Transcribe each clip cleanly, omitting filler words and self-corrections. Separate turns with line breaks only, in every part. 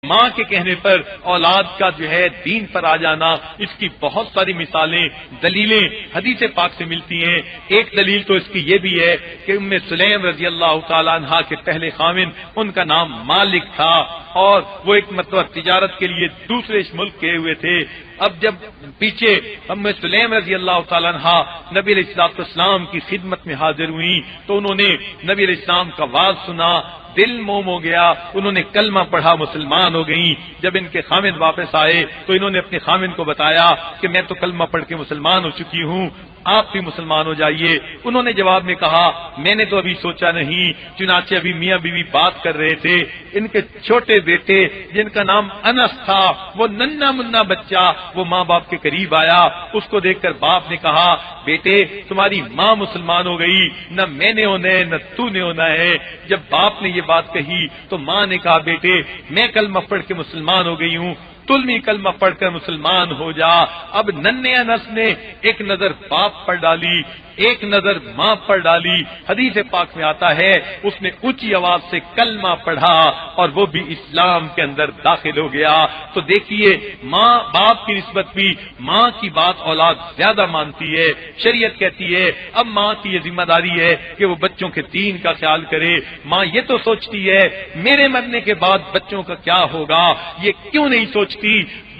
ماں کے کہنے پر اولاد کا جو ہے دین پر آ جانا، اس کی بہت ساری مثالیں، دلیلیں حدیث پاک سے ملتی ہیں۔ ایک دلیل تو اس کی یہ بھی ہے کہ ام سلیم رضی اللہ تعالی عنہا کے پہلے خاوند، ان کا نام مالک تھا، اور وہ ایک مرتبہ تجارت کے لیے دوسرے ملک گئے ہوئے تھے۔ اب جب پیچھے ام سلیم رضی اللہ تعالی عنہا نبی علیہ السلام کی خدمت میں حاضر ہوئی تو انہوں نے نبی علیہ السلام کا واز سنا، دل موم ہو گیا، انہوں نے کلمہ پڑھا، مسلمان ہو گئیں۔ جب ان کے خامد واپس آئے تو انہوں نے اپنے خامد کو بتایا کہ میں تو کلمہ پڑھ کے مسلمان ہو چکی ہوں، آپ بھی مسلمان ہو جائیے۔ انہوں نے جواب میں کہا میں نے تو ابھی سوچا نہیں، چنانچہ ابھی میاں بیوی بات کر رہے تھے، ان کے چھوٹے بیٹے جن کا نام انس تھا، وہ ننھا منا بچہ وہ ماں باپ کے قریب آیا، اس کو دیکھ کر باپ نے کہا بیٹے تمہاری ماں مسلمان ہو گئی، نہ میں نے ہونا ہے نہ تو نے ہونا ہے۔ جب باپ نے یہ بات کہی تو ماں نے کہا بیٹے میں کلمہ پڑھ کے مسلمان ہو گئی ہوں، تم بھی کلمہ پڑھ کر مسلمان ہو جا۔ اب ننھے انس نے ایک نظر باپ پر ڈالی، ایک نظر ماں پر ڈالی۔ حدیث پاک میں آتا ہے اس نے اونچی آواز سے کلمہ پڑھا اور وہ بھی اسلام کے اندر داخل ہو گیا۔ تو دیکھیے ماں باپ کی نسبت بھی ماں کی بات اولاد زیادہ مانتی ہے۔ شریعت کہتی ہے اب ماں کی یہ ذمہ داری ہے کہ وہ بچوں کے دین کا خیال کرے۔ ماں یہ تو سوچتی ہے میرے مرنے کے بعد بچوں کا کیا ہوگا، یہ کیوں نہیں سوچتی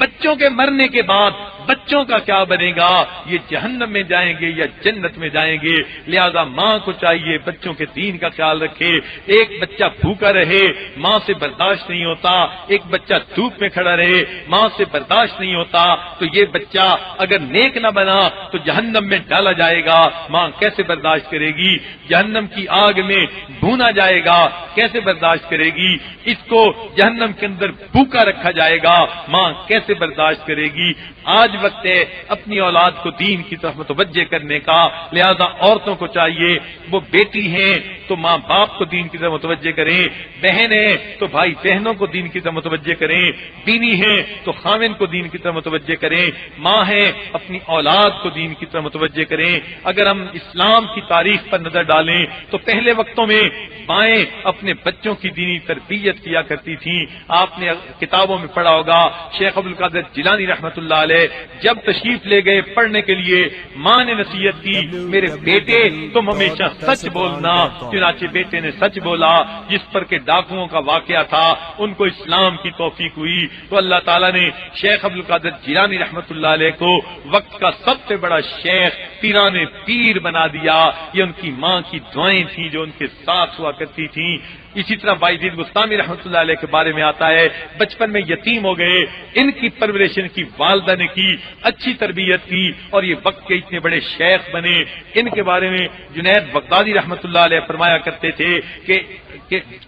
بچوں کے مرنے کے بعد بچوں کا کیا بنے گا، یہ جہنم میں جائیں گے یا جنت میں جائیں گے۔ لہذا ماں کو چاہیے بچوں کے دین کا خیال رکھے۔ ایک بچہ بھوکا رہے ماں سے برداشت نہیں ہوتا، ایک بچہ دھوپ میں کھڑا رہے ماں سے برداشت نہیں ہوتا، تو یہ بچہ اگر نیک نہ بنا تو جہنم میں ڈالا جائے گا، ماں کیسے برداشت کرے گی؟ جہنم کی آگ میں بھونا جائے گا، کیسے برداشت کرے گی؟ اس کو جہنم کے اندر بھوکا رکھا جائے گا، ماں کیسے برداشت کرے گی؟ آج وقت ہے اپنی اولاد کو دین کی طرف متوجہ کرنے کا۔ لہذا عورتوں کو چاہیے وہ بیٹی ہیں تو ماں باپ کو دین کی طرف متوجہ کریں، بہن ہیں تو بھائی بہنوں کو دین کی طرف متوجہ کریں، بیوی ہیں تو خاوند کو دین کی طرف متوجہ کریں، ماں ہیں اپنی اولاد کو دین کی طرف متوجہ کریں۔ اگر ہم اسلام کی تاریخ پر نظر ڈالیں تو پہلے وقتوں میں مائیں اپنے بچوں کی دینی تربیت کیا کرتی تھیں۔ آپ نے کتابوں میں پڑھا ہوگا شیخ عبدالقادر جیلانی رحمۃ اللہ علیہ جب تشریف لے گئے پڑھنے کے لیے، ماں نے نصیحت کی میرے بیٹے تم ہمیشہ سچ بولنا۔ چنانچہ بیٹے نے سچ بولا، جس پر کہ ڈاکوؤں کا واقعہ تھا ان کو اسلام کی توفیق ہوئی۔ تو اللہ تعالیٰ نے شیخ عبدالقادر جیلانی رحمۃ اللہ علیہ کو وقت کا سب سے بڑا شیخ پیران پیر بنا دیا۔ یہ ان کی ماں کی دعائیں تھیں جو ان کے ساتھ ہوا کرتی تھیں۔ اسی طرح بایزید بستامی رحمۃ اللہ علیہ کے بارے میں آتا ہے بچپن میں یتیم ہو گئے، ان کی پرورش ان کی والدہ نے کی، اچھی تربیت کی اور یہ وقت کے اتنے بڑے شیخ بنے۔ ان کے بارے میں جنید بغدادی رحمۃ اللہ علیہ فرمایا کرتے تھے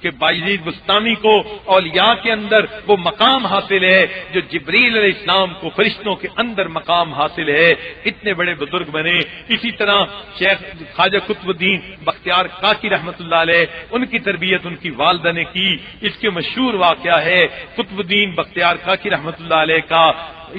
کہ بایزید بستامی کو اولیاء کے اندر وہ مقام حاصل ہے جو جبریل علیہ السلام کو فرشتوں کے اندر مقام حاصل ہے۔ اتنے بڑے بزرگ بنے۔ اسی طرح شیخ خواجہ قطب الدین بختیار کاکی رحمۃ اللہ علیہ ان کی تربیت ان کی والدہ نے کی۔ اس کے مشہور واقعہ ہے قطب الدین بختیار کاکی رحمۃ اللہ علیہ کا۔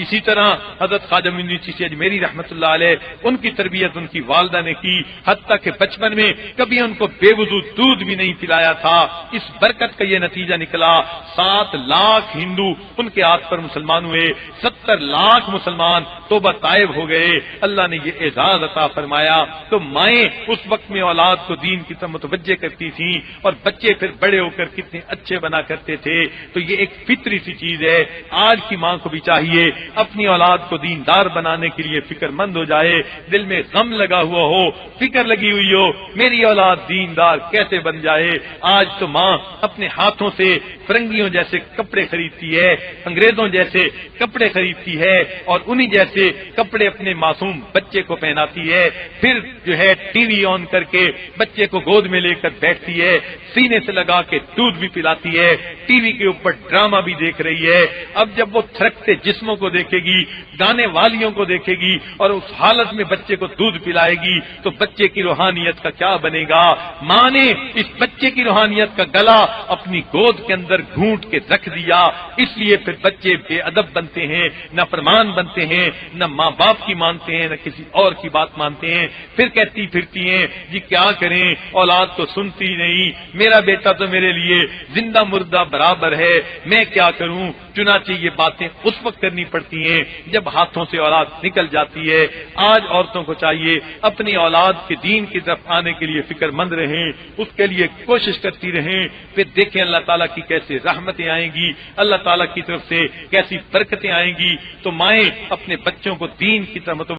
اسی طرح حضرت خواجہ معین چشتی اجمیری رحمۃ اللہ علیہ ان کی تربیت ان کی والدہ نے کی، حتیٰ کہ بچپن میں کبھی ان کو بے وضو دودھ بھی نہیں پلایا تھا۔ اس برکت کا یہ نتیجہ نکلا 7 لاکھ ہندو ان کے ہاتھ پر مسلمان ہوئے، 70 لاکھ مسلمان توبہ طائب ہو گئے۔ اللہ نے یہ اعزاز عطا فرمایا۔ تو مائیں اس وقت میں اولاد کو دین کی طرف متوجہ کرتی تھیں اور بچے پھر بڑے ہو کر کتنے اچھے بنا کرتے تھے۔ تو یہ ایک فطری سی چیز ہے۔ آج کی ماں کو بھی چاہیے اپنی اولاد کو دیندار بنانے کے لیے فکر مند ہو جائے، دل میں غم لگا ہوا ہو، فکر لگی ہوئی ہو میری اولاد دیندار کیسے بن جائے۔ آج تو ماں اپنے ہاتھوں سے فرنگیوں جیسے کپڑے خریدتی ہے، انگریزوں جیسے کپڑے خریدتی ہے اور انہی جیسے کپڑے اپنے معصوم بچے کو پہناتی ہے، پھر جو ہے ٹی وی آن کر کے بچے کو گود میں لے کر بیٹھتی ہے، سینے سے لگا کے دودھ بھی پلاتی ہے، ٹی وی کے اوپر ڈرامہ بھی دیکھ رہی ہے۔ اب جب وہ تھرکتے جسموں کو دیکھے گی، گانے والیوں کو دیکھے گی اور اس حالت میں بچے کو دودھ پلائے گی تو بچے کی روحانیت کا کیا بنے گا؟ ماں نے اس بچے کی روحانیت کا گلا اپنی گود کے اندر گھونٹ کے رکھ دیا، اس لیے پھر بچے بے ادب بنتے ہیں، نافرمان بنتے ہیں، نہ ماں باپ کی مانتے ہیں، نہ کسی اور کی بات مانتے ہیں، پھر کہتی پھرتی ہیں جی کیا کریں، اولاد تو سنتی نہیں، میرا بیٹا تو میرے لیے زندہ مردہ برابر ہے، میں کیا کروں۔ چنانچہ یہ باتیں اس وقت کرنی پڑتی ہیں جب ہاتھوں سے اولاد نکل جاتی ہے۔ آج عورتوں کو چاہیے اپنی اولاد کے دین کی طرف آنے کے لیے فکر مند رہیں، اس کے لیے کوشش کرتی رہیں، پھر دیکھیں اللہ تعالیٰ کی کیسے رحمتیں آئیں گی، اللہ تعالیٰ کی طرف سے کیسی برکتیں آئیں گی۔ تو مائیں اپنے بچوں کو دین کی طرف